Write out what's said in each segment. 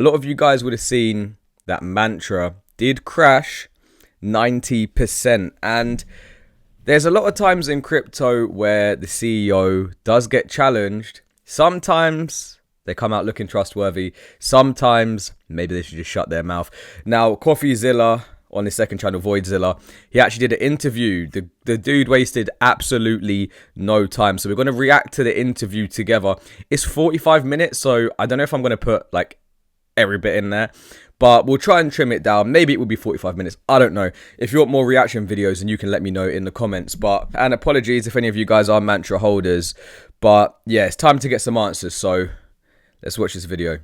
A lot of you guys would have seen that Mantra did crash 90%. And there's a lot of times in crypto where the CEO does get challenged. Sometimes they come out looking trustworthy. Sometimes maybe they should just shut their mouth. Now, Coffeezilla on his second channel, Voidzilla, he actually did an interview. The dude wasted absolutely no time. So we're going to react to the interview together. It's 45 minutes, so I don't know if I'm going to put like every bit in there, but we'll try and trim it down. Maybe it will be 45 minutes. I don't know. If you want more reaction videos, then you can let me know in the comments. And apologies if any of you guys are Mantra holders. But yeah, it's time to get some answers. So let's watch this video.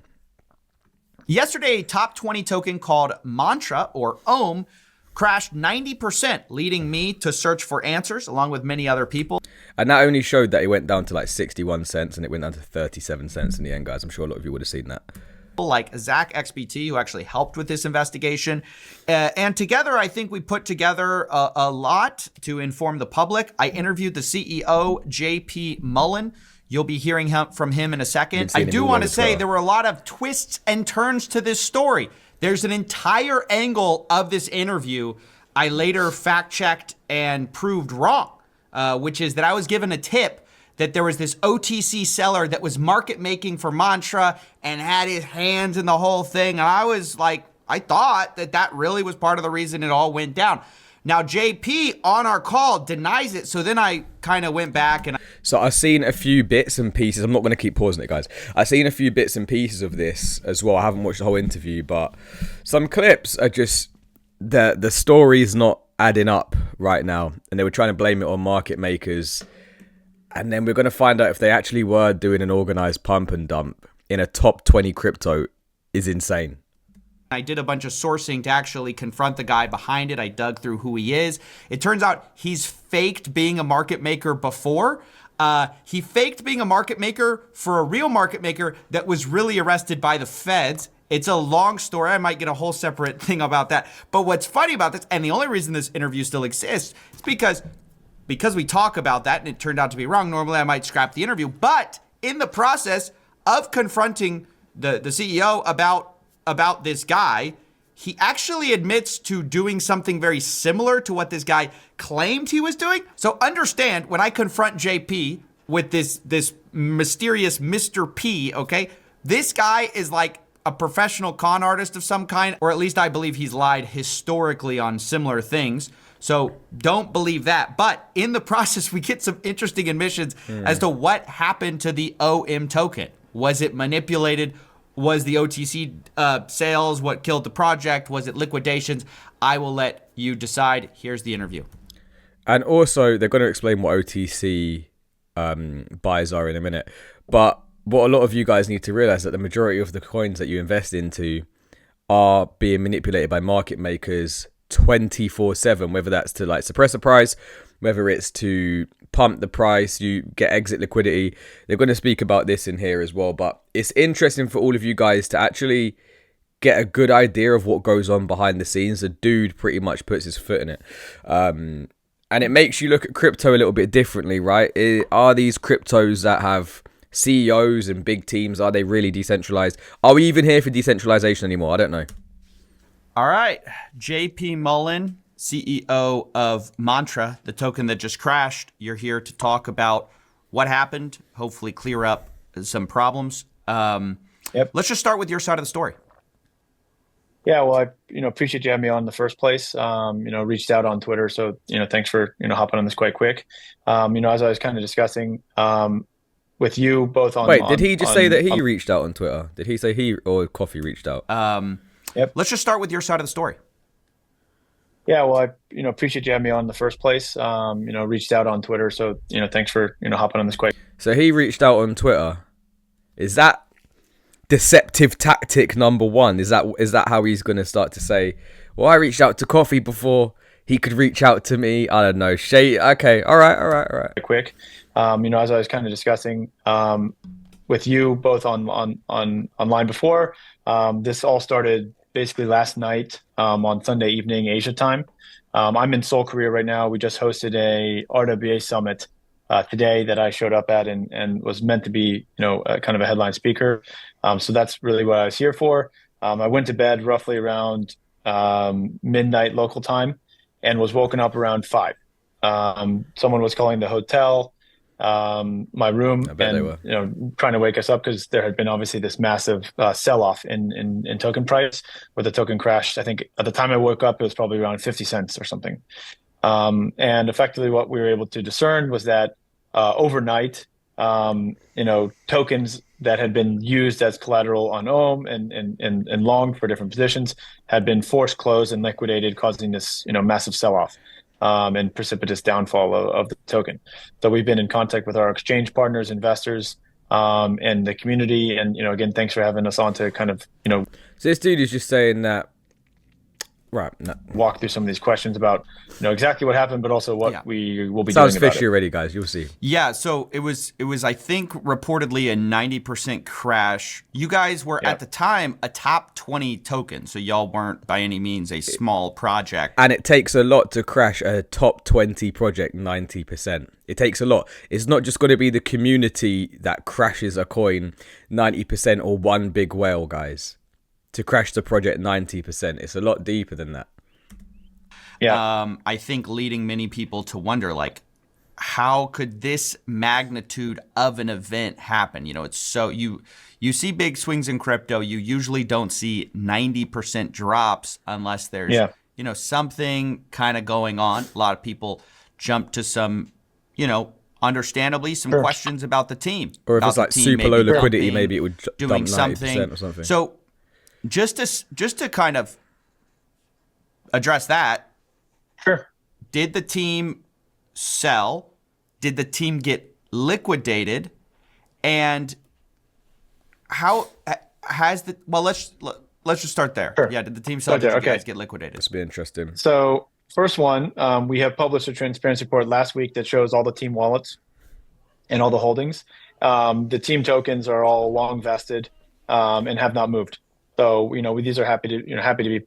Yesterday, a top 20 token called Mantra or Ohm crashed 90%, leading me to search for answers along with many other people. And that only showed that it went down to like 61 cents and it went down to 37 cents in the end, guys. I'm sure a lot of you would have seen that. Like Zach XBT, who actually helped with this investigation. And together, I think we put together a lot to inform the public. I interviewed the CEO, JP Mullen. You'll be hearing from him in a second. I do want to say there were a lot of twists and turns to this story. There's an entire angle of this interview I later fact-checked and proved wrong, which is that I was given a tip that there was this OTC seller that was market making for Mantra and had his hands in the whole thing. And I was like, I thought that really was part of the reason it all went down. Now, JP on our call denies it. So then I kind of went back and so I've seen a few bits and pieces. I'm not going to keep pausing it, guys. I've seen a few bits and pieces of this as well. I haven't watched the whole interview, but some clips are just the story's not adding up right now. And they were trying to blame it on market makers. And then we're going to find out if they actually were doing an organized pump and dump in a top 20 crypto is insane. I did a bunch of sourcing to actually confront the guy behind it. I dug through who he is. It turns out he's faked being a market maker before. He faked being a market maker for a real market maker that was really arrested by the feds. It's a long story. I might get a whole separate thing about that. But what's funny about this, and the only reason this interview still exists, is because we talk about that and it turned out to be wrong. Normally I might scrap the interview, but in the process of confronting the CEO about this guy, he actually admits to doing something very similar to what this guy claimed he was doing. So understand, when I confront JP with this mysterious Mr. P, okay, this guy is like a professional con artist of some kind, or at least I believe he's lied historically on similar things. So don't believe that. But in the process, we get some interesting admissions as to what happened to the OM token. Was it manipulated? Was the OTC sales what killed the project? Was it liquidations? I will let you decide. Here's the interview. And also, they're going to explain what OTC buys are in a minute. But what a lot of you guys need to realize is that the majority of the coins that you invest into are being manipulated by market makers 24/7, whether that's to like suppress the price, whether it's to pump the price, you get exit liquidity. They're going to speak about this in here as well, but it's interesting for all of you guys to actually get a good idea of what goes on behind the scenes. The dude pretty much puts his foot in it, and it makes you look at crypto a little bit differently, right? Are these cryptos that have CEOs and big teams, are they really decentralized? Are we even here for decentralization anymore? I don't know. All right, JP Mullen, CEO of Mantra, the token that just crashed. You're here to talk about what happened, hopefully clear up some problems. Yep. Let's just start with your side of the story. Yeah, well, I appreciate you having me on in the first place. Reached out on Twitter, so thanks for hopping on this quite quick. As I was kind of discussing with you both on. Wait, did he just say that he reached out on Twitter? Did he say he or Coffee reached out? Yep. Let's just start with your side of the story. Yeah, well, I appreciate you having me on in the first place. Reached out on Twitter, so thanks for hopping on this quick. So he reached out on Twitter. Is that deceptive tactic number one? Is that how he's going to start to say, well, I reached out to Coffee before he could reach out to me? I don't know. Okay, all right. Quick. As I was kind of discussing with you both on online before, this all started basically last night on Sunday evening Asia time. I'm in Seoul, Korea right now. We just hosted a RWA summit today that I showed up at and was meant to be, kind of a headline speaker. So that's really what I was here for. I went to bed roughly around midnight local time and was woken up around 5. Someone was calling the hotel, my room, I bet they and were. trying to wake us up because there had been obviously this massive sell-off in token price where the token crashed. I think at the time I woke up, it was probably around 50 cents or something. And effectively, what we were able to discern was that overnight, tokens that had been used as collateral on Ohm and long for different positions had been forced closed and liquidated, causing this massive sell-off and precipitous downfall of the token. So we've been in contact with our exchange partners, investors, and the community. And again, thanks for having us on to kind of So this dude is just saying that, right? No. walk through some of these questions about exactly what happened, but also what Yeah. we will be Sounds doing about fishy it. already, guys. You'll see. Yeah, so it was I think reportedly a 90% crash. You guys were Yeah. at the time a top 20 token, so y'all weren't by any means a small project. And it takes a lot to crash a top 20 project 90%. It takes a lot. It's not just going to be the community that crashes a coin 90% or one big whale, guys. To crash the project 90%. It's a lot deeper than that. Yeah. I think leading many people to wonder, like, how could this magnitude of an event happen? It's so you see big swings in crypto. You usually don't see 90% drops unless there's Yeah. something kind of going on. A lot of people jump to some, understandably some Sure. questions about the team. Or if about it's the like team super low maybe liquidity, dumping, maybe it would doing dump 90% something or something. So just to kind of address that, Sure. did the team sell? Did the team get liquidated? And how has the let's just start there. Sure. Yeah, did the team sell? Start there, Did you okay. guys get liquidated? This will be interesting. So first one, we have published a transparency report last week that shows all the team wallets and all the holdings. The team tokens are all long vested and have not moved. So these are happy to be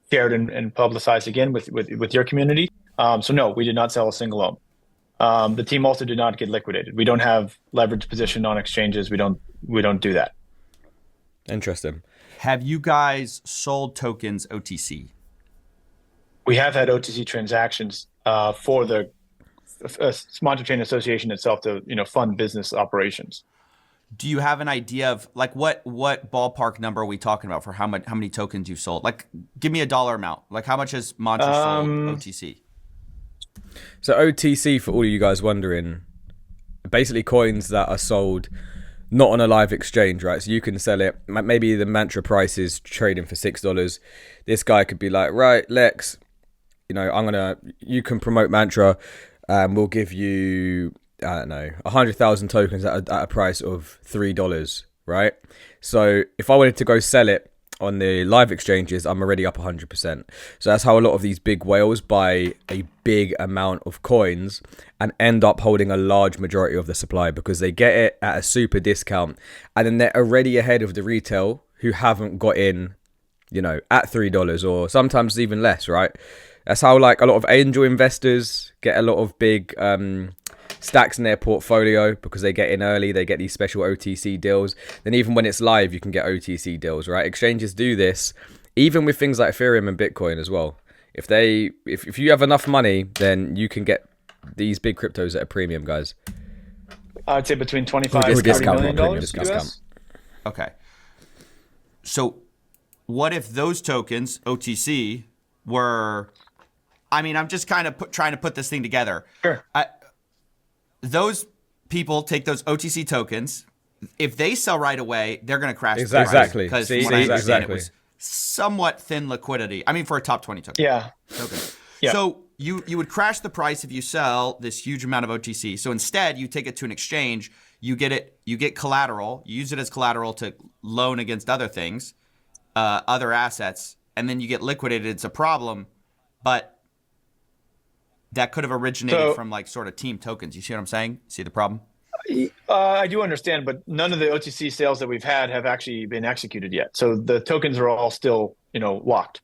shared and publicized again with your community. So no, we did not sell a single Ohm. The team also did not get liquidated. We don't have leverage position on exchanges. We don't do that. Interesting. Have you guys sold tokens OTC? We have had OTC transactions for the Sponsor Chain Association itself to fund business operations. Do you have an idea of like what ballpark number are we talking about for how many tokens you've sold? Like, give me a dollar amount. Like, how much has Mantra sold OTC? So OTC, for all of you guys wondering, basically coins that are sold not on a live exchange, right? So you can sell it. Maybe the Mantra price is trading for $6. This guy could be like, right, Lex, you can promote Mantra. We'll give you, I don't know, 100,000 tokens at a price of $3, right? So if I wanted to go sell it on the live exchanges, I'm already up 100%. So that's how a lot of these big whales buy a big amount of coins and end up holding a large majority of the supply because they get it at a super discount and then they're already ahead of the retail who haven't got in, at $3 or sometimes even less, right? That's how like a lot of angel investors get a lot of big stacks in their portfolio because they get in early, they get these special OTC deals. Then even when it's live, you can get OTC deals, right? Exchanges do this, even with things like Ethereum and Bitcoin as well. If you have enough money, then you can get these big cryptos at a premium, guys. I'd say between 25 Or and $30 million discount. US. Okay. So what if those tokens, OTC, were... I mean, I'm just kind of trying to put this thing together. Sure. Those people take those OTC tokens. If they sell right away, they're going to crash. Exactly. Because See, what I understand, exactly. it was somewhat thin liquidity. I mean, for a top 20 token. Yeah. Token. Yeah. So you would crash the price if you sell this huge amount of OTC. So instead, you take it to an exchange. You get collateral. You use it as collateral to loan against other things, other assets, and then you get liquidated. It's a problem, but that could have originated from like sort of team tokens. You see what I'm saying? See the problem? I do understand, but none of the OTC sales that we've had have actually been executed yet. So the tokens are all still, locked.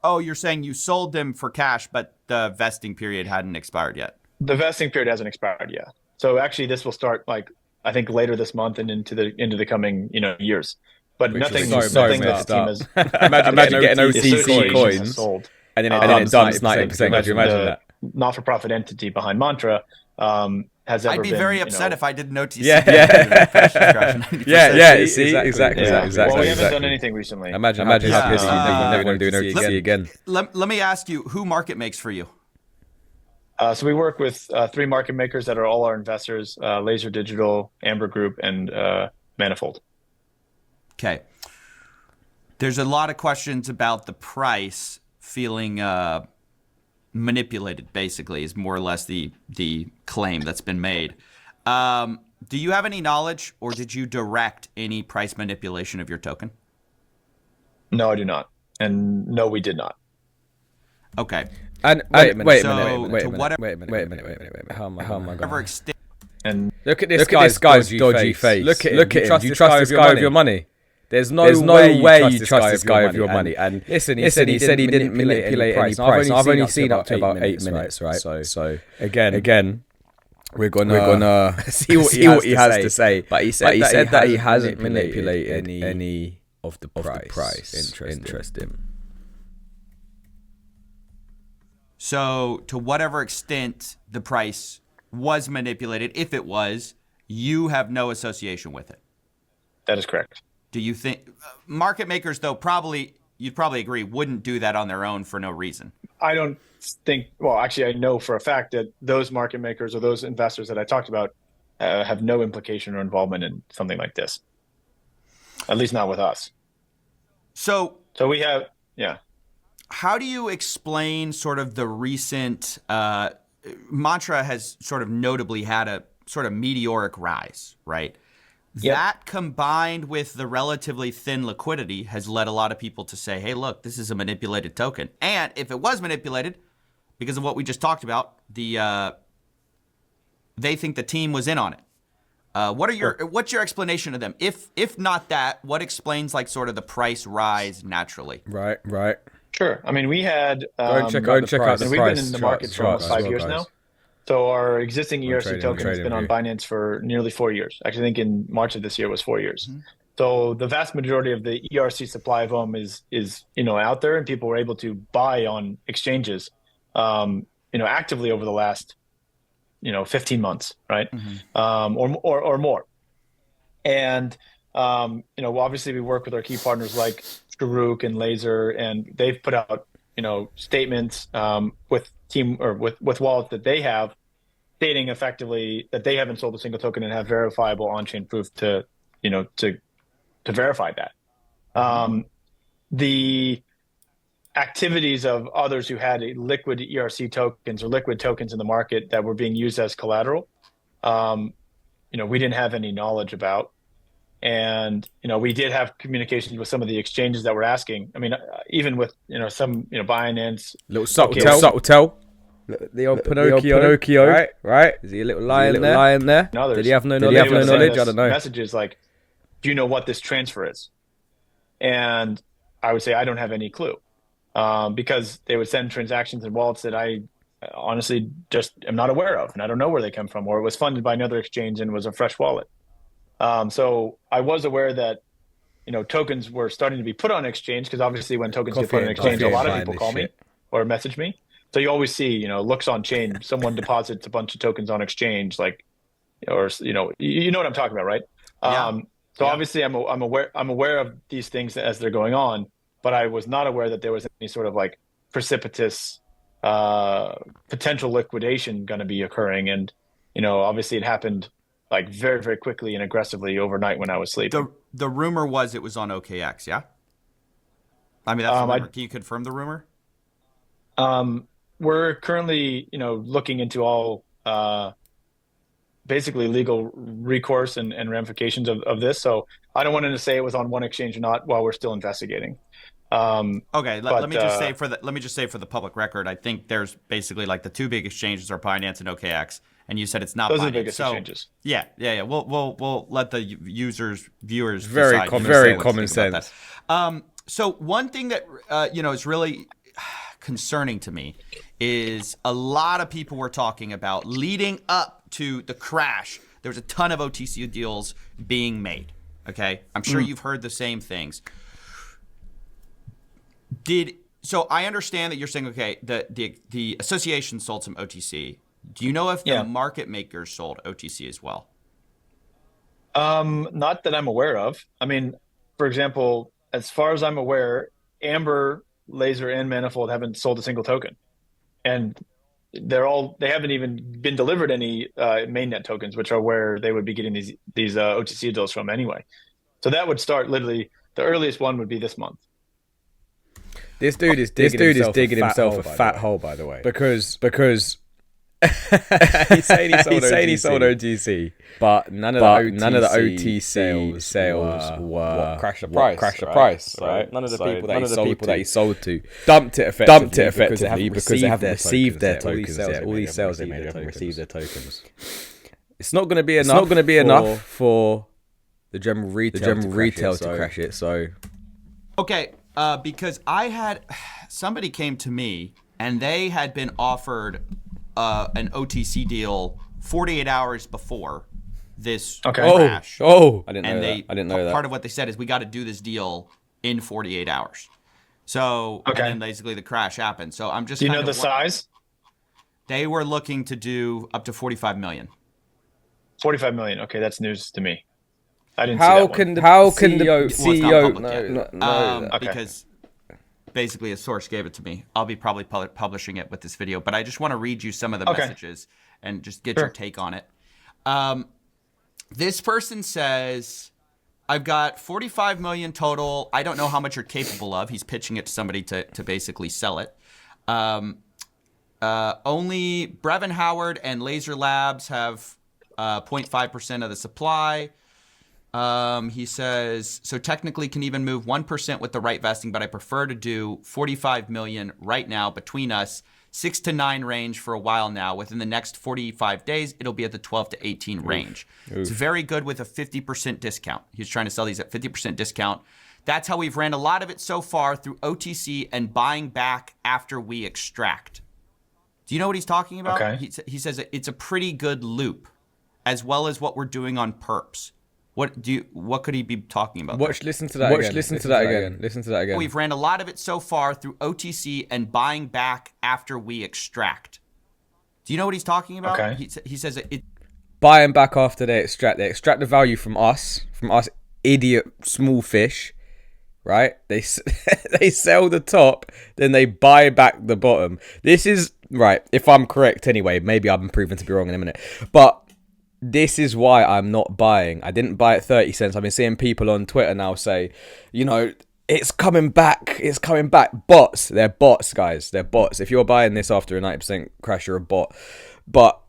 Oh, you're saying you sold them for cash, but the vesting period hadn't expired yet. The vesting period hasn't expired yet. So actually this will start I think later this month and into the coming, years. but Which nothing, is nothing messed that the team up. has. Imagine getting the OTC association coins has sold. and then it dumps 90%. Could you imagine that? Not-for-profit entity behind Mantra has ever I'd be been, very upset if I didn't know TC. See, exactly. Well, we haven't done anything recently. Imagine how pissed you never want to do an OTC again. Let me ask you, who market makes for you? So we work with 3 market makers that are all our investors: Laser Digital, Amber Group, and Manifold. Okay. There's a lot of questions about the price feeling manipulated, basically, is more or less the claim that's been made. Do you have any knowledge, or did you direct any price manipulation of your token? No, I do not. And no, we did not. Okay. And wait a minute. How am I going? And Look at this guy's dodgy face. Look at him. Do you trust this guy with your money? There's no way you trust this guy with your money. And listen, he said he didn't manipulate any price. I've only seen up to about 8 minutes, right? So again, we're gonna see what he has to say. But he said that he hasn't manipulated any of the price. Interesting. So, to whatever extent the price was manipulated, if it was, you have no association with it. that is correct. Do you think market makers, though, you'd probably agree, wouldn't do that on their own for no reason? I don't think. Well, actually, I know for a fact that those market makers or those investors that I talked about have no implication or involvement in something like this. At least not with us. So we have, yeah. How do you explain sort of the recent Mantra has sort of notably had a sort of meteoric rise, right? Yep. That combined with the relatively thin liquidity has led a lot of people to say, hey, look, this is a manipulated token. And if it was manipulated, because of what we just talked about, they think the team was in on it. What's your explanation of them? If not that, what explains like sort of the price rise naturally? Right. Sure. I mean, we had Go check out the price. we've been in the market for almost 5 years now. So our existing ERC token has been on Binance for nearly 4 years. Actually, I think in March of this year was 4 years. Mm-hmm. So the vast majority of the ERC supply of them is out there, and people were able to buy on exchanges, actively over the last 15 months, right? Mm-hmm. Or more. And obviously we work with our key partners like Sharuk and Laser, and they've put out statements with wallets that they have, stating effectively that they haven't sold a single token and have verifiable on-chain proof to verify that. The activities of others who had liquid ERC tokens or liquid tokens in the market that were being used as collateral, we didn't have any knowledge about. And, we did have communications with some of the exchanges that were asking. I mean, even with, some, Binance. Little subtle. The old Pinocchio. Right? Is he a little lion there? Did he have no knowledge? I don't know. Messages like, do you know what this transfer is? And I would say, I don't have any clue. Because they would send transactions and wallets that I honestly just am not aware of. And I don't know where they come from. Or it was funded by another exchange and was a fresh wallet. So I was aware that, tokens were starting to be put on exchange, because obviously when tokens get put on exchange, a lot of people call me or message me. So you always see, looks on chain, someone deposits a bunch of tokens on exchange, like, or, you know what I'm talking about, right? Yeah. Obviously I'm aware of these things as they're going on, but I was not aware that there was any sort of like precipitous potential liquidation going to be occurring. And, obviously it happened like very, very quickly and aggressively overnight when I was sleeping. The rumor was it was on OKX, yeah? I mean, that's the rumor. Can you confirm the rumor? We're currently, looking into all basically legal recourse and ramifications of this. So I don't want to say it was on one exchange or not while we're still investigating. Okay, let me just say for the public record, I think there's basically like the two big exchanges are Binance and OKX, and you said it's not Those Binance. Are the biggest exchanges. Yeah. We'll let the viewers very decide common sense. So one thing that is really concerning to me is a lot of people were talking about leading up to the crash. There was a ton of OTC deals being made, Okay, I'm sure you've heard the same things. So I understand that you're saying, okay, the association sold some OTC. Do you know if the market makers sold OTC as well? Not that I'm aware of. I mean, for example, as far as I'm aware, Amber, Laser, and Manifold haven't sold a single token, and they haven't even been delivered any mainnet tokens, which are where they would be getting these OTC deals from anyway. So that would start literally, the earliest one would be this month. This dude is digging himself a fat hole, by the way, because he's saying he sold OTC, but none of the OTC sales were crash the price, right? None of the people that he sold to dumped it effectively because they haven't received their tokens yet. All these sales they made haven't received their tokens. It's not going to be enough for the general retail to crash it. So okay. Because somebody came to me and they had been offered an OTC deal 48 hours before this crash. I didn't know that. Part of what they said is we got to do this deal in 48 hours. So and then basically the crash happened. So I'm just. Do you know the size? They were looking to do up to 45 million. 45 million. Okay, that's news to me. I didn't how see can that the CEO no, because basically a source gave it to me. I'll be probably publishing it with this video, but I just want to read you some of the messages and just get your take on it. This person says, I've got 45 million total. I don't know how much you're capable of. He's pitching it to somebody to basically sell it. Only Brevin Howard and Laser Labs have 0.5% of the supply. He says, so technically can even move 1% with the right vesting, but I prefer to do 45 million right now between us, 6 to 9 range for a while now. Within the next 45 days, it'll be at the 12 to 18 range. It's very good with a 50% discount. He's trying to sell these at 50% discount. That's how we've ran a lot of it so far through OTC and buying back after we extract. Do you know what he's talking about? Okay. He says it's a pretty good loop, as well as what we're doing on perps. What could he be talking about? Listen to that again. We've ran a lot of it so far through OTC and buying back after we extract. Do you know what he's talking about? Okay. He says it. Buying back after they extract the value from us idiot small fish, right? They sell the top, then they buy back the bottom. This is right, if I'm correct anyway. Maybe I'm proven to be wrong in a minute, but this is why I'm not buying. I didn't buy at 30 cents. I've been seeing people on Twitter now say, it's coming back. It's coming back. Bots. They're bots, guys. They're bots. If you're buying this after a 90% crash, you're a bot. But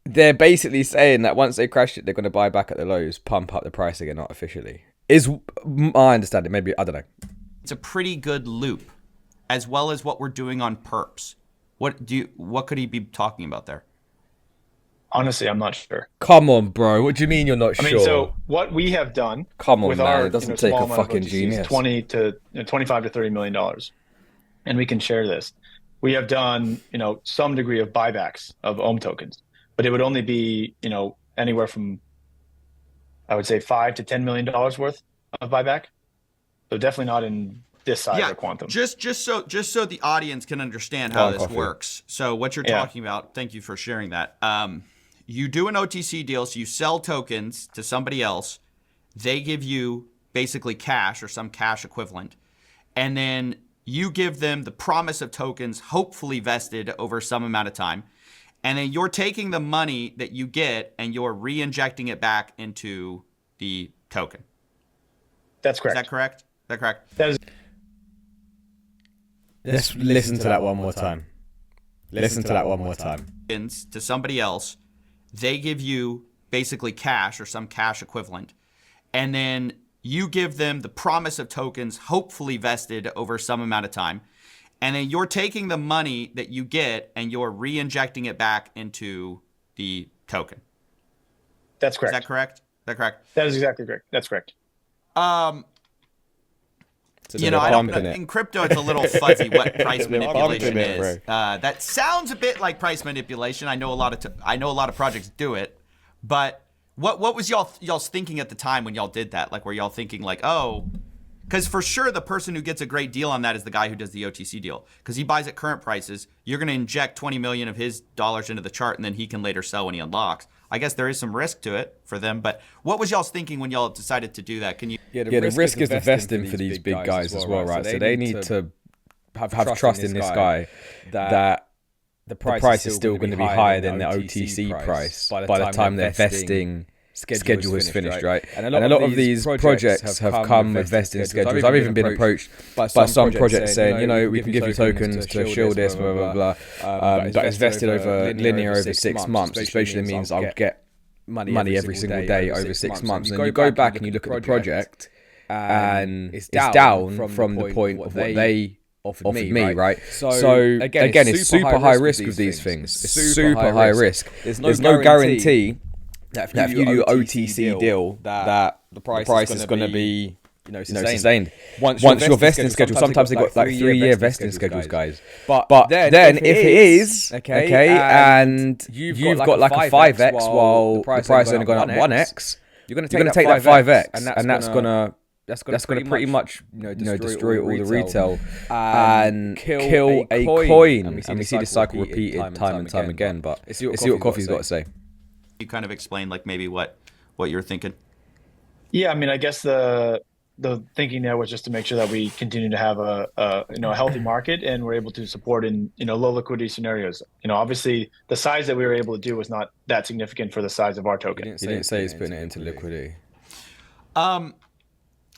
they're basically saying that once they crash it, they're going to buy back at the lows, pump up the price again artificially. Is my understanding. Maybe, I don't know. It's a pretty good loop, as well as what we're doing on perps. What could he be talking about there? Honestly, I'm not sure. Come on, bro. What do you mean you're not sure? I mean, so what we have done with man, it doesn't take a fucking genius. 25 to $30 million. And we can share this. We have done, some degree of buybacks of OHM tokens, but it would only be, anywhere from, I would say, $5 to $10 million worth of buyback. So definitely not in this side of the quantum. Just so the audience can understand how this works. So what you're talking about, thank you for sharing that. You do an OTC deal, so you sell tokens to somebody else. They give you basically cash or some cash equivalent. And then you give them the promise of tokens, hopefully vested over some amount of time. And then you're taking the money that you get and you're re-injecting it back into the token. That's correct. Is that correct? That is. Let's listen to that one more time. Listen to that one more time. To somebody else. They give you basically cash or some cash equivalent. And then you give them the promise of tokens, hopefully vested over some amount of time. And then you're taking the money that you get and you're re-injecting it back into the token. That's correct. Is that correct? That is exactly correct. That's correct. In crypto, it's a little fuzzy what price manipulation is. That sounds a bit like price manipulation. I know a lot of projects do it, but What was y'all's thinking at the time when y'all did that? Like, were y'all thinking like, oh, because for sure the person who gets a great deal on that is the guy who does the OTC deal, because he buys at current prices. You're going to inject 20 million of his dollars into the chart, and then he can later sell when he unlocks. I guess there is some risk to it for them, but what was y'all's thinking when y'all decided to do that? Can you? Yeah, the risk is the vesting for these big guys as well, right? So they need to have trust in this guy that the price is still going to be higher than the OTC price by the time their vesting schedule is finished, right? And a lot of these projects have come with vesting schedules. I've even been approached by some projects saying, you know, we can give you tokens to shield this, blah, blah, blah. But it's vested over linear over 6 months, which basically means I'll get money every single day over 6 months. And then you go back and you look at the project, and it's down from the point of what they offered me, right? So again, it's super high risk with these things. It's super high risk. There's no guarantee that if you do an OTC deal, that the price is going to be sustained. Once your vesting schedule, sometimes they've got like 3-year vesting schedules, guys. But then if it is, okay, and you've got like a 5x while the price is only going up 1x, you're going to take that 5x, and that's going to pretty much destroy all the retail and kill a coin. And we see this cycle repeated time and time again. But let's see what Coffee's got to say. You kind of explain like maybe what you're thinking. Yeah, I mean, I guess the thinking there was just to make sure that we continue to have a healthy market, and we're able to support in low liquidity scenarios. Obviously the size that we were able to do was not that significant for the size of our token. You didn't say he's putting it into liquidity.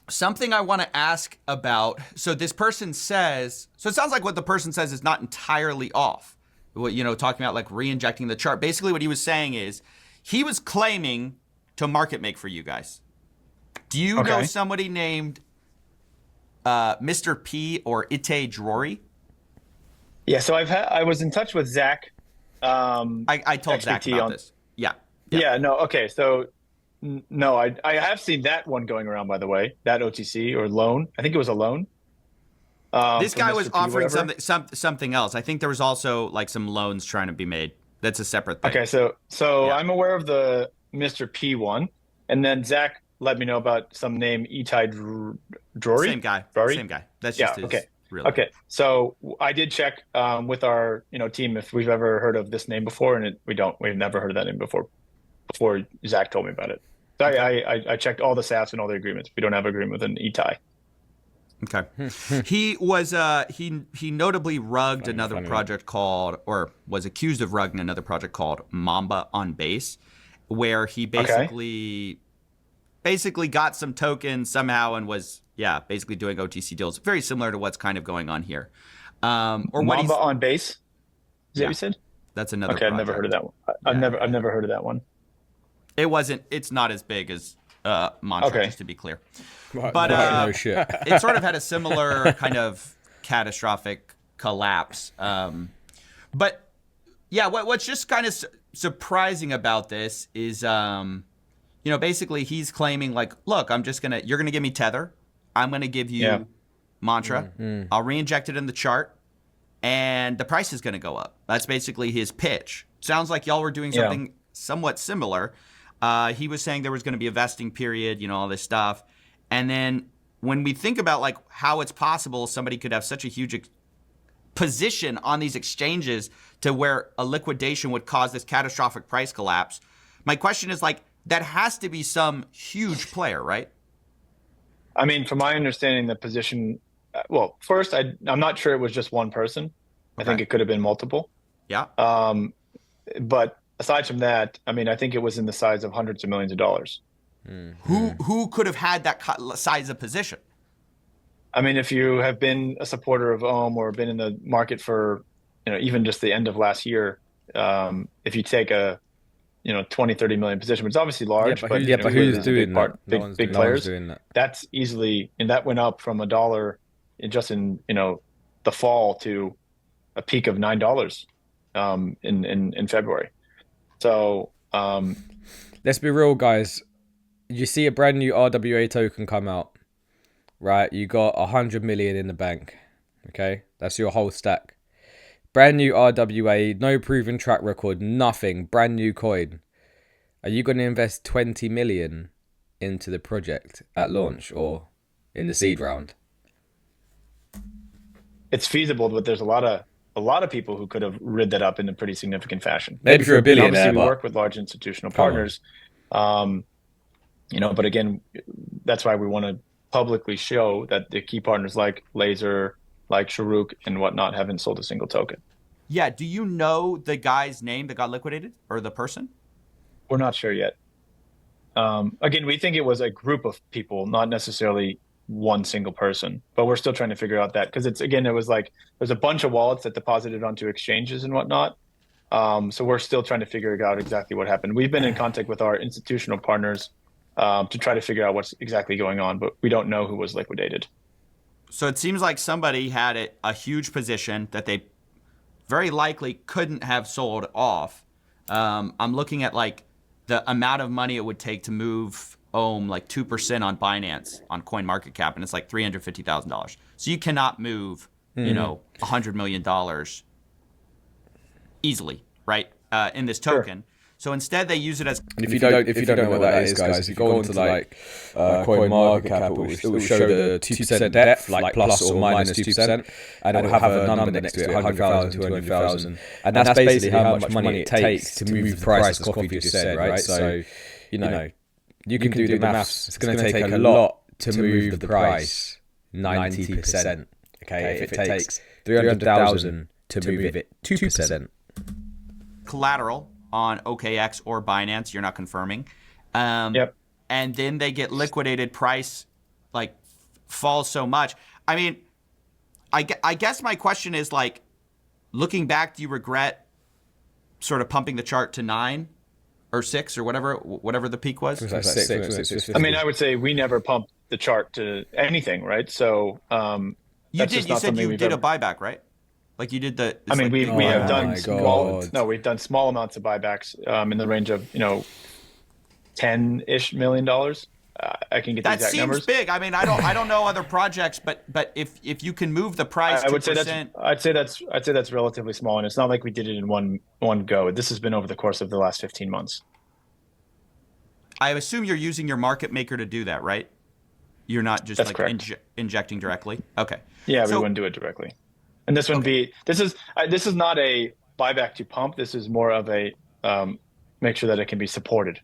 Something I want to ask about. So this person says. So it sounds like what the person says is not entirely off. Talking about like re-injecting the chart. Basically, what he was saying is, he was claiming to market make for you guys. Do you know somebody named Mr. P or Ite Drory? Yeah, so I was in touch with Zach. I told XPT Zach about this. Yeah. No, okay. So no, I have seen that one going around, by the way, that OTC or loan. I think it was a loan. This guy was offering something else. I think there was also like some loans trying to be made. That's a separate thing. Okay, so yeah. I'm aware of the Mr. P one, and then Zach let me know about some name Itai Drory. Same guy. Drory? Same guy. That's just his real name. Okay, so I did check with our team if we've ever heard of this name before, and we've never heard of that name before Zach told me about it. So I checked all the SAFs and all the agreements. We don't have an agreement with an Itai. Okay. He was he notably rugged another project called, or was accused of rugging another project called Mamba on Base, where he basically got some tokens somehow and was basically doing OTC deals, very similar to what's kind of going on here. Or Mamba on Base? Is that what you said? That's another project. I've never heard of that one. I've never heard of that one. It's not as big as Mantra, just to be clear. But no shit. It sort of had a similar kind of catastrophic collapse. But yeah, what's just kind of surprising about this is, basically he's claiming like, look, you're gonna give me Tether, I'm gonna give you Mantra, I'll re-inject it in the chart, and the price is gonna go up. That's basically his pitch. Sounds like y'all were doing something somewhat similar. He was saying there was going to be a vesting period, all this stuff. And then when we think about like how it's possible somebody could have such a huge position on these exchanges to where a liquidation would cause this catastrophic price collapse, my question is like, that has to be some huge player, right? I mean, from my understanding, the position, well, first, I'm not sure it was just one person. I think it could have been multiple. Yeah. But aside from that, I mean, I think it was in the size of hundreds of millions of dollars. Who could have had that size of position? I mean, if you have been a supporter of Ohm or been in the market for, even just the end of last year, if you take a, 20, 30 million position, which is obviously large, but who's doing that? Big players. That's easily, and that went up from $1 just in, the fall to a peak of $9 in February. So let's be real, guys. You see a brand new RWA token come out, right? You got 100 million in the bank. Okay, that's your whole stack. Brand new RWA, no proven track record, nothing. Brand new coin. Are you going to invest 20 million into the project at launch or in the seed round? It's feasible, but there's a lot of people who could have rid that up in a pretty significant fashion. Maybe for a billionaire, obviously we work with large institutional partners. But again, that's why we want to publicly show that the key partners like Laser, like Sharuk and whatnot haven't sold a single token. Yeah. Do you know the guy's name that got liquidated, or the person? We're not sure yet. Again, we think it was a group of people, not necessarily one single person, but we're still trying to figure out that, because it was like there's a bunch of wallets that deposited onto exchanges and whatnot. So we're still trying to figure out exactly what happened. We've been in contact with our institutional partners to try to figure out what's exactly going on, but we don't know who was liquidated. So it seems like somebody had a huge position that they very likely couldn't have sold off. I'm looking at like the amount of money it would take to move OHM like 2% on Binance on CoinMarketCap, and it's like $350,000. So you cannot move, $100 million easily, right? In this token. Sure. So instead, they use it as. And if you don't know what that is, guys, if you go into like CoinMarketCap, it will show the 2% depth, like plus or minus 2%, and it will have a number next to it, 100,000, 200,000, and that's basically how much money it takes to move the price, as Coffee just said, right? So, you can do the maths. It's going to take a lot to move the price 90%. Okay, if it takes 300,000 to move it 2%. Collateral on OKX or Binance, you're not confirming. Yep. And then they get liquidated, price like falls so much. I mean, I guess my question is like, looking back, do you regret sort of pumping the chart to 9 or 6 or whatever the peak was? It was like 6. I mean, I would say we never pumped the chart to anything, right? So you did. You said you did a buyback, right? Like you did the. I mean, we have done we've done small amounts of buybacks in the range of $10-ish million. I can get the exact numbers. That seems big. I mean, I don't know other projects, but if you can move the price, I would say that's relatively small, and it's not like we did it in one go. This has been over the course of the last 15 months. I assume you're using your market maker to do that, right? You're not just injecting directly. Okay. Yeah, we wouldn't do it directly. And this wouldn't be. This is not a buyback to pump. This is more of a make sure that it can be supported.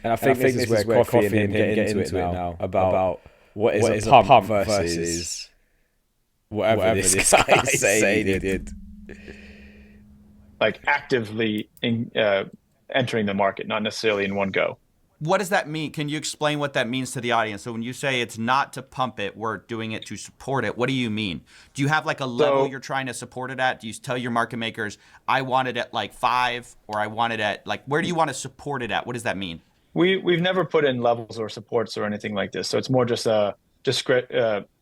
And I think this is where Coffee and him get into it now about what is a pump versus whatever this guy say he did. Like actively entering the market, not necessarily in one go. What does that mean? Can you explain what that means to the audience? So when you say it's not to pump it, we're doing it to support it, what do you mean? Do you have like a level you're trying to support it at? Do you tell your market makers, I want it at like 5, or I want it at like, where do you want to support it at? What does that mean? We've never put in levels or supports or anything like this. So it's more just a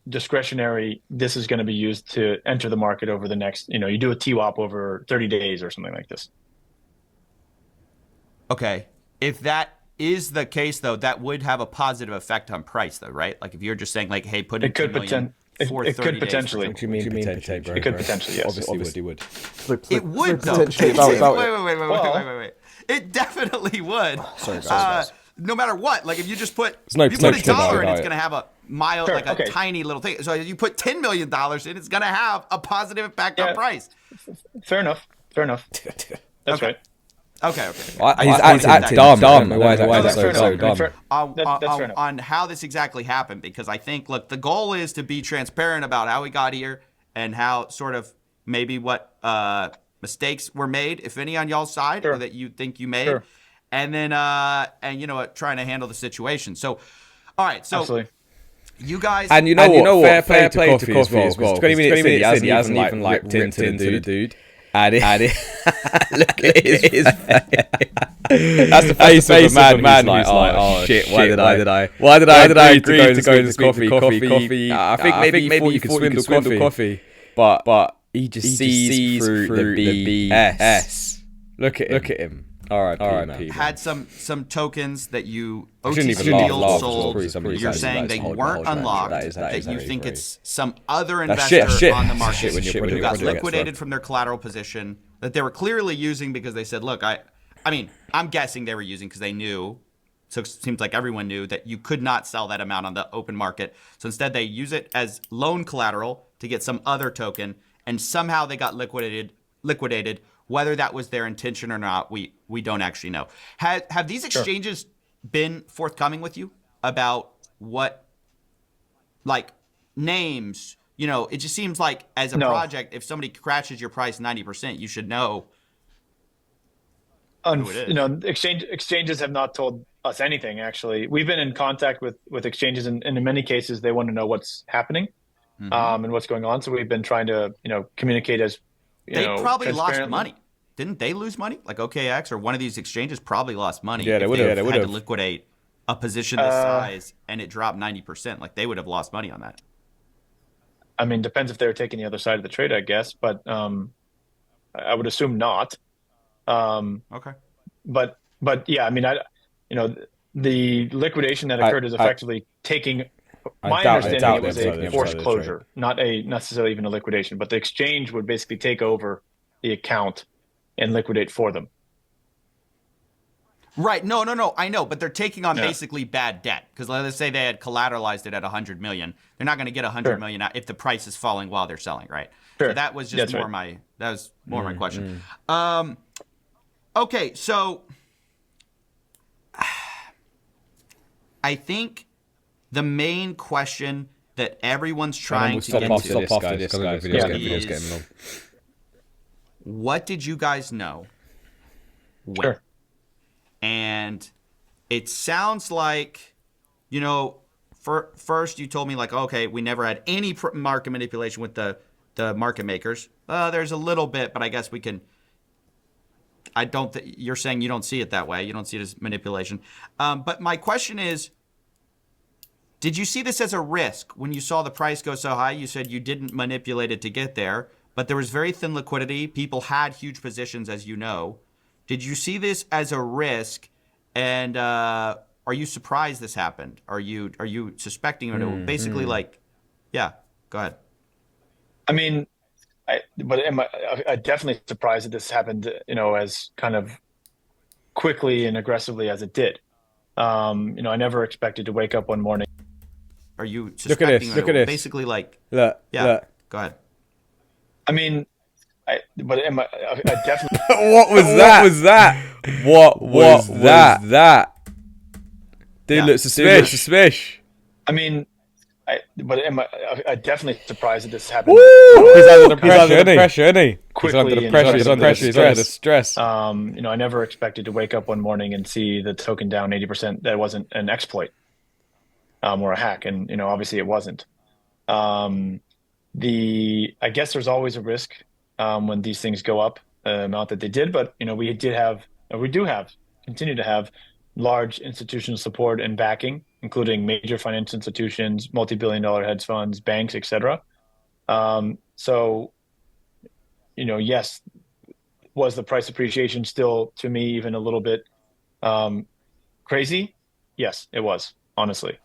discretionary, this is going to be used to enter the market over the next, you do a TWAP over 30 days or something like this. Okay. If that is the case, though, that would have a positive effect on price, though, right? Like if you're just saying, like, hey, put in $2 million for 30 days. It could potentially. What do you mean potentially? It could potentially, yes. Obviously would. It would, though. Wait. It definitely would. Sorry, guys. No matter what, like if you just put $1 in, it's going to have a mild, tiny little thing. So if you put $10 million in, it's going to have a positive impact on price. Fair enough. That's right. Okay. He's acting dumb. Why is that so dumb? On how this exactly happened, because I think, look, the goal is to be transparent about how we got here and how sort of maybe what mistakes were made, if any, on y'all's side, or that you think you made, and then trying to handle the situation. So, all right, so absolutely. You guys, and you know what? Fair play to Coffee as well. 20 minutes in, he hasn't even like ripped into the dude. And look at his face. That's the face of a man who's like, oh shit, why did I agree to go to this coffee? I think maybe you could swindle coffee, but he just sees through the BS. Look at him. R.I.P. Had some tokens that you OTC deals sold. You're saying they weren't unlocked. That you think it's some other investor on the market who got liquidated from their collateral position that they were clearly using because they said, look, I mean, I'm guessing they were using because they knew. So it seems like everyone knew that you could not sell that amount on the open market. So instead, they use it as loan collateral to get some other token, and somehow they got liquidated. Whether that was their intention or not, we don't actually know. Have these exchanges been forthcoming with you about what, like, names? You know, it just seems like as a project, if somebody crashes your price 90%, you should know who it is. You know, exchanges have not told us anything. Actually, we've been in contact with exchanges, and in many cases, they want to know what's happening, and what's going on. So we've been trying to, communicate as they probably lost money. Didn't they lose money? Like OKX or one of these exchanges probably lost money. Yeah, they would have had to liquidate a position this size and it dropped 90%. Like they would have lost money on that. I mean, depends if they were taking the other side of the trade, I guess, but I would assume not. Okay. But yeah, I mean, the liquidation that occurred is effectively taking. My understanding, it was a forced closure, not necessarily even a liquidation, but the exchange would basically take over the account and liquidate for them. Right. No. I know, but they're taking on basically bad debt because let's say they had collateralized it at 100 million. They're not going to get 100 million out if the price is falling while they're selling, right? Sure. So that was just my question. Okay, so I think the main question that everyone's trying to get to is, what did you guys know when? Sure. And it sounds like, first you told me like, okay, we never had any market manipulation with the market makers. There's a little bit, but I guess we can. You're saying you don't see it that way. You don't see it as manipulation. But my question is, did you see this as a risk when you saw the price go so high? You said you didn't manipulate it to get there, but there was very thin liquidity. People had huge positions, as you know. Did you see this as a risk? And are you surprised this happened? Are you suspecting it? Basically, go ahead. I mean, I definitely surprised that this happened, as kind of quickly and aggressively as it did. I never expected to wake up one morning. Are you suspecting Look at this. Basically, look. Go ahead. I mean, I definitely. What was that? What was that? Dude, looks suspicious. I mean, I definitely surprised that this happened. He's under pressure, isn't he? Quickly, he's under stress. I never expected to wake up one morning and see the token down 80%. That wasn't an exploit, or a hack, and obviously it wasn't. I guess there's always a risk when these things go up the amount that they did, but we continue to have large institutional support and backing, including major financial institutions, multi-billion-dollar hedge funds, banks, etc. So, yes, was the price appreciation still, to me, even a little bit crazy? Yes, it was, honestly.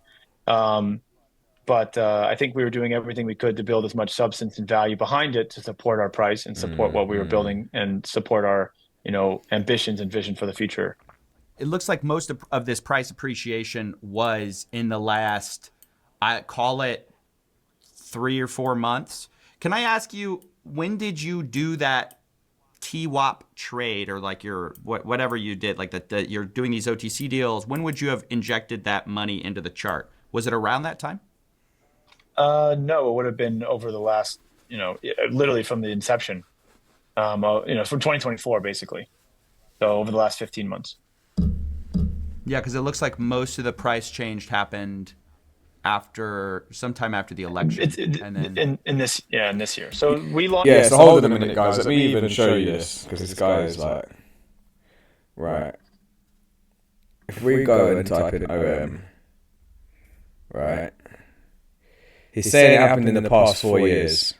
But I think we were doing everything we could to build as much substance and value behind it to support our price and support what we were building and support our, ambitions and vision for the future. It looks like most of this price appreciation was in the last, I call it 3 or 4 months. Can I ask you, when did you do that TWAP trade, or like your whatever you did, like that you're doing these OTC deals? When would you have injected that money into the chart? Was it around that time? No, it would have been over the last, literally from the inception, from 2024, basically. So over the last 15 months. Yeah, because it looks like most of the price change happened sometime after the election. In this year. So we launched. Yeah, so hold on a minute, guys. Let me even show you this, because this guy is like, right. If we go and type in OM, right. He's saying it happened in the past 4 years.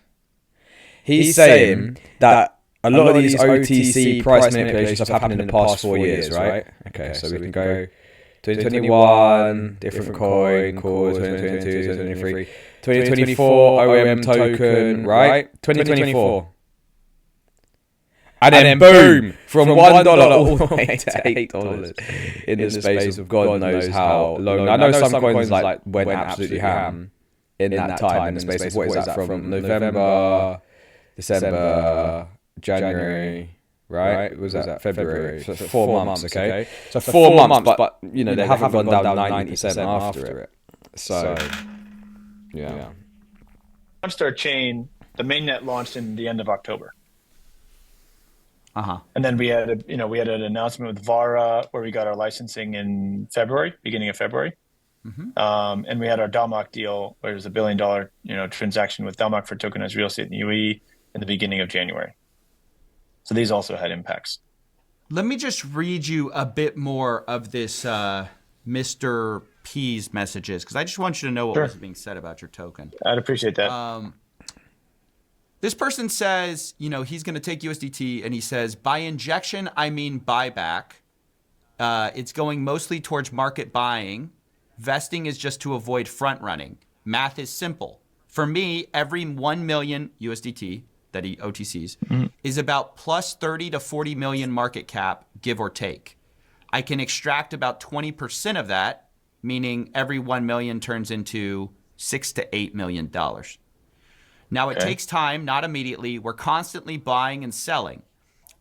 He's saying that a lot of these OTC price manipulations have happened in the past 4 years, right? Okay, so we can go 2021, different coin, cause 2022, 2023, 2024 OM token, right? 2024. And then boom, from $1 all the way to $8 in the space of God knows how long. I know some coins like went absolutely ham in that time, in the space of, what is that, from November, December, January, right? Was that February? So 4 months, okay? So 4 months, but you know, they haven't gone down 90% after it. So, yeah. Launched our chain, the mainnet launched in the end of October. And then we had an announcement with Vara where we got our licensing in February, beginning of February. And we had our Dalmok deal, where there's $1 billion, transaction with Dalmok for tokenized real estate in the UAE in the beginning of January. So these also had impacts. Let me just read you a bit more of this Mr. P's messages, because I just want you to know what was being said about your token. I'd appreciate that. This person says, he's going to take USDT, and he says, by injection, I mean buyback. It's going mostly towards market buying. Vesting is just to avoid front running. Math is simple. For me, every 1 million USDT that he OTCs is about plus 30 to 40 million market cap, give or take. I can extract about 20% of that, meaning every 1 million turns into $6 to $8 million. Now, it takes time, not immediately. We're constantly buying and selling.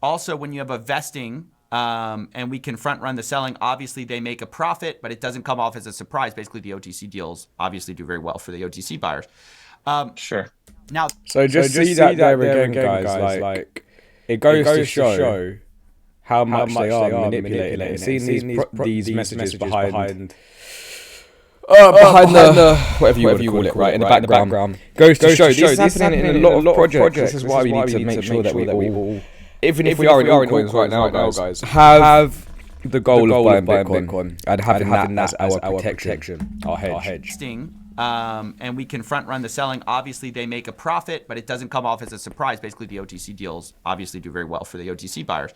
Also, when you have a vesting and we can front run the selling, obviously they make a profit, but it doesn't come off as a surprise. Basically, the OTC deals obviously do very well for the OTC buyers. Now, so just see that there again, guys. Like, it goes to show how much they are manipulating it. Seeing these messages behind the whatever you call it, right, in the background, goes to show this is happening in a lot of projects. This is why we need to make sure that we all, even if we are in altcoins right now, guys, have the goal of buying Bitcoin and having that as our protection, our hedge. And we can front run the selling. Obviously, they make a profit, but it doesn't come off as a surprise. Basically, the OTC deals obviously do very well for the OTC buyers.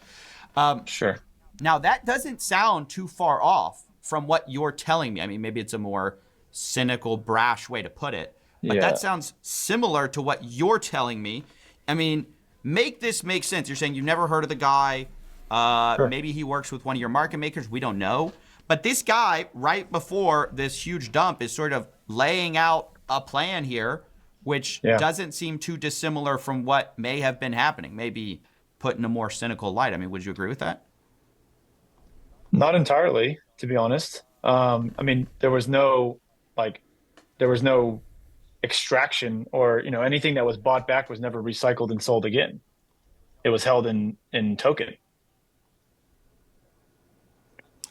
Now, that doesn't sound too far off from what you're telling me. I mean, maybe it's a more cynical, brash way to put it, but that sounds similar to what you're telling me. I mean, make this make sense. You're saying you've never heard of the guy. Maybe he works with one of your market makers. We don't know. But this guy, right before this huge dump, is sort of laying out a plan here, which doesn't seem too dissimilar from what may have been happening, maybe put in a more cynical light. I mean, would you agree with that? Not entirely, to be honest. I mean, there was no extraction or, anything that was bought back was never recycled and sold again. It was held in token.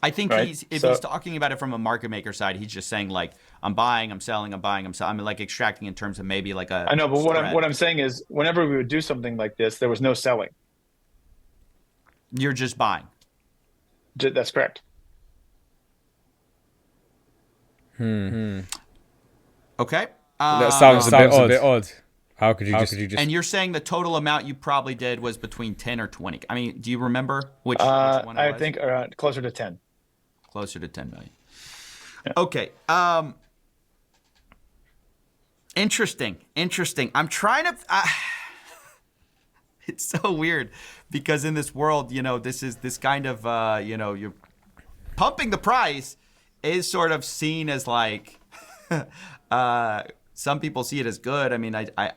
I think if he's talking about it from a market maker side, he's just saying, like, I'm buying, I'm selling, I'm buying, I'm selling. I mean, like, extracting in terms of maybe like a. I know, but what I'm saying is, whenever we would do something like this, there was no selling. You're just buying. That's correct. Okay. That sounds a bit odd. How could you just? And you're saying the total amount you probably did was between 10 or 20. I mean, do you remember which one it was? I think closer to 10. Closer to 10 million. Yeah. Okay. Interesting. I'm trying to. It's so weird because in this world, this is this kind of, you're pumping the price is sort of seen as like, some people see it as good. I mean, I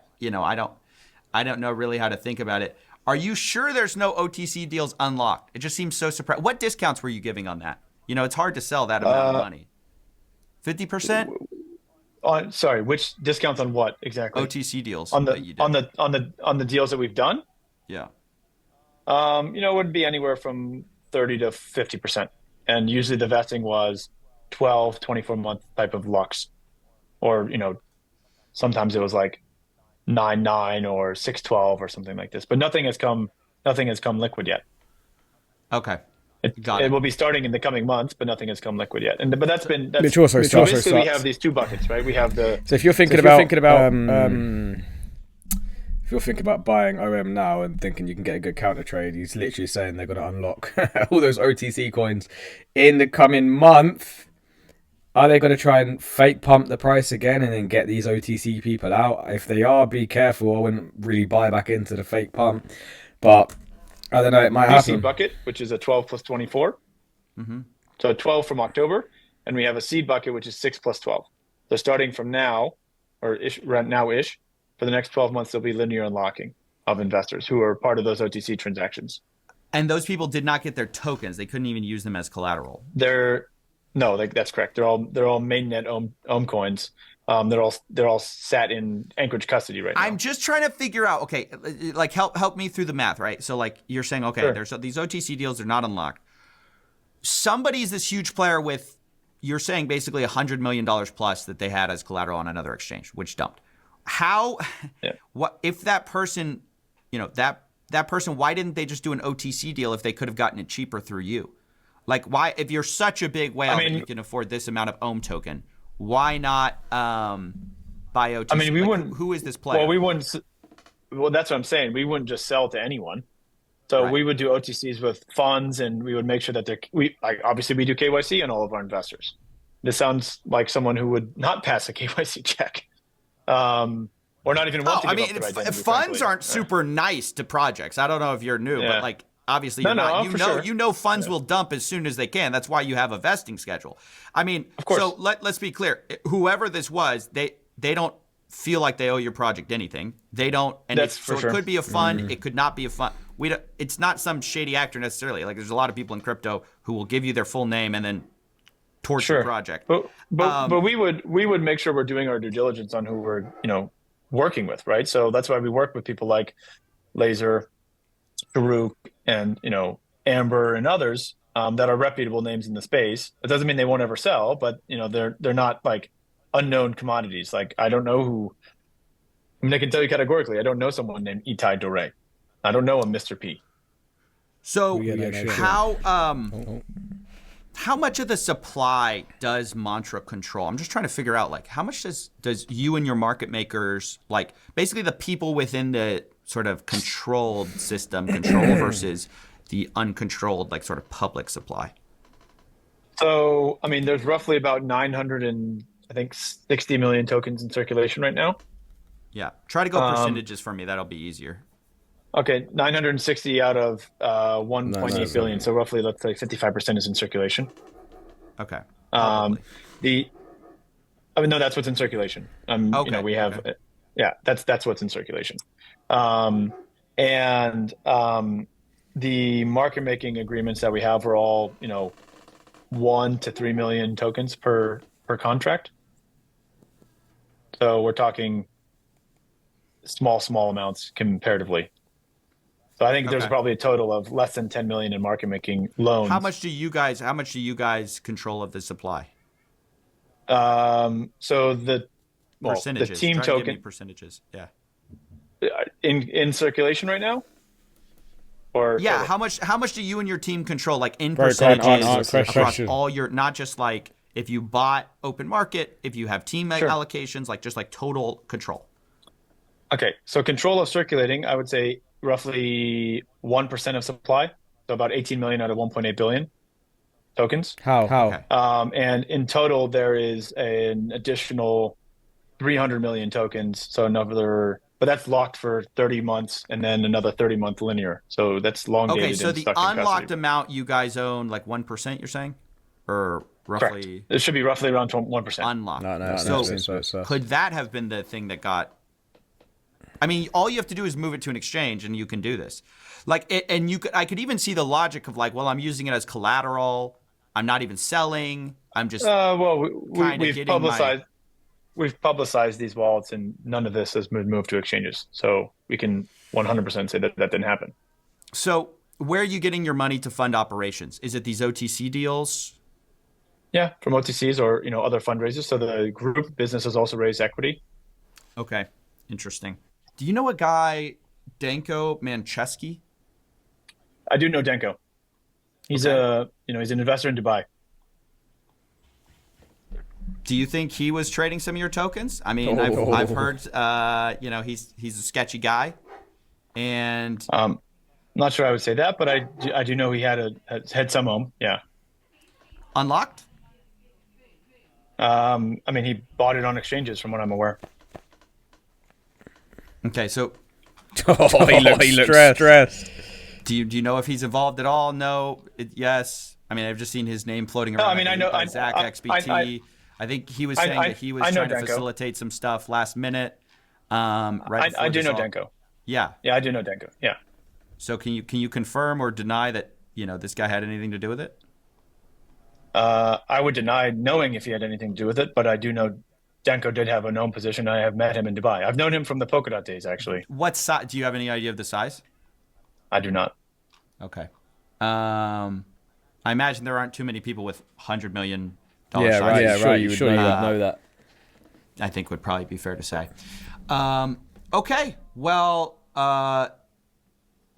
don't know really how to think about it. Are you sure there's no OTC deals unlocked? It just seems so surprising. What discounts were you giving on that? It's hard to sell that amount of money. 50%? Sorry, which discounts on what exactly? OTC deals on that you did. on the deals that we've done. Yeah. It would be anywhere from 30 to 50%, and usually the vesting was 12, 24-month type of locks, or sometimes it was like 9/9 or 6/12 or something like this. But nothing has come liquid yet. Okay. It will be starting in the coming months, but nothing has come liquid yet. But that's also basically we have these two buckets, right? We have the. So if you're thinking about if you're thinking about buying OM now and thinking you can get a good counter trade, he's literally saying they're going to unlock all those OTC coins in the coming month. Are they going to try and fake pump the price again and then get these OTC people out? If they are, be careful. I wouldn't really buy back into the fake pump. But I don't know. It might VC happen. bucket, which is a 12 plus 24. So 12 from October, and we have a seed bucket, which is 6 plus 12. So starting from now, or right now-ish, for the next 12 months, there'll be linear unlocking of investors who are part of those OTC transactions. And those people did not get their tokens. They couldn't even use them as collateral. That's correct. They're all mainnet ohm coins. They're all sat in Anchorage custody right now. I'm just trying to figure out. Okay, like help me through the math, right? So like you're saying, okay, Sure. there's these OTC deals. They're not unlocked. Somebody's this huge player with, you're saying basically $100 million plus that they had as collateral on another exchange, which dumped. How? Yeah. What if that person, that person? Why didn't they just do an OTC deal if they could have gotten it cheaper through you? Like, why, if you're such a big whale that you can afford this amount of ohm token, why not buy OTC? I mean, we wouldn't. Who is this player? Well, we wouldn't. Well, that's what I'm saying. We wouldn't just sell to anyone. So we would do OTCs with funds, and we would make sure that obviously we do KYC on all of our investors. This sounds like someone who would not pass a KYC check, or not even want to. Give up their identity, funds frankly. aren't super nice to projects. I don't know if you're new, but like obviously you're not. You know funds will dump as soon as they can. That's why you have a vesting schedule. I mean, of course. So let's be clear. Whoever this was, they don't feel like they owe your project anything. They don't. And That's for sure. It could be a fund. It could not be a fund. It's not some shady actor necessarily. Like there's a lot of people in crypto who will give you their full name and then torture the project. But we would make sure we're doing our due diligence on who we're working with, right? So that's why we work with people like Laser, Farouk, and Amber and others that are reputable names in the space. It doesn't mean they won't ever sell, but they're not like unknown commodities. Like I don't know who. I mean, I can tell you categorically, I don't know someone named Itai Dore. I don't know a Mr. P. So how much of the supply does Mantra control? I'm just trying to figure out like how much does you and your market makers, like basically the people within the sort of controlled system control versus the uncontrolled like sort of public supply? So I mean, there's roughly about 60 million tokens in circulation right now. Yeah, try to go percentages for me. That'll be easier. Okay, 960 out of 1.8 billion. So roughly, let's say 55% is in circulation. Okay. No, that's what's in circulation. Okay. We have, that's what's in circulation. And the market making agreements that we have are all 1 to 3 million tokens per contract. So we're talking small amounts comparatively. So I think there's probably a total of less than 10 million in market making loans. How much do you guys control of the supply? So the percentages. The team Try token to give me percentages. Yeah. In circulation right now? Or yeah, total? how much do you and your team control, like in percentages across all your, not just like if you bought open market, if you have team allocations, like just like total control? Okay, so control of circulating, I would say roughly 1% of supply, so about 18 million out of 1.8 billion tokens. How? Okay. And in total, there is an additional 300 million tokens. So but that's locked for 30 months and then another 30-month linear. So that's long dated. Okay, so the unlocked amount you guys own, like 1%, you're saying? Or roughly? Correct. It should be roughly around 1%. Unlocked. No. So could that have been the thing that got... I mean, all you have to do is move it to an exchange, and you can do this. Like, I could even see the logic of like, well, I'm using it as collateral. I'm not even selling. I'm just we've publicized these wallets, and none of this has been moved to exchanges. So we can 100% say that didn't happen. So where are you getting your money to fund operations? Is it these OTC deals? Yeah, from OTCs or other fundraisers. So the group business has also raised equity. Okay, interesting. Do you know a guy, Danko Mancheski? I do know Danko. He's he's an investor in Dubai. Do you think he was trading some of your tokens? I mean, I've heard he's a sketchy guy, and I'm not sure I would say that, but I do know he had some ohm. Yeah. Unlocked? I mean, he bought it on exchanges, from what I'm aware. Okay, so he looks stressed. Do you know if he's involved at all? No. Yes. I mean, I've just seen his name floating around. No, I mean, I know by Zach XBT. I think he was saying that he was trying to facilitate some stuff last minute. Right. I do know Denko. Yeah. Yeah, I do know Denko. Yeah. So can you confirm or deny that this guy had anything to do with it? I would deny knowing if he had anything to do with it, but I do know Denko did have a known position. I have met him in Dubai. I've known him from the Polkadot days, actually. What size? Do you have any idea of the size? I do not. Okay. I imagine there aren't too many people with $100 million Yeah, right. sizes. Yeah, right. You would know that. I think would probably be fair to say. Okay. Well,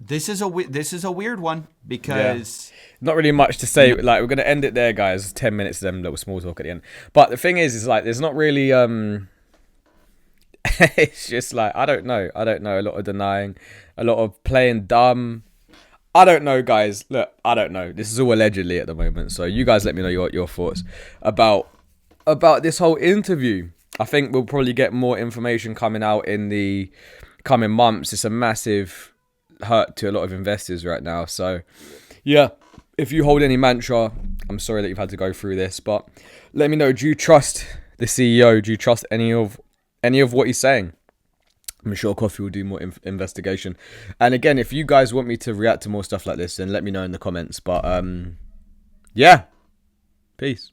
this is a weird one because not really much to say. Like, we're gonna end it there, guys. 10 minutes of them little small talk at the end. But the thing is like there's not really it's just like I don't know. A lot of denying, a lot of playing dumb. I don't know, guys. Look, I don't know. This is all allegedly at the moment. So you guys let me know your thoughts about this whole interview. I think we'll probably get more information coming out in the coming months. It's a massive hurt to a lot of investors right now. So, yeah, if you hold any mantra, I'm sorry that you've had to go through this, but let me know. Do you trust the CEO? Do you trust any of what he's saying? I'm sure Coffee will do more investigation. And again, if you guys want me to react to more stuff like this, then let me know in the comments. But yeah, peace.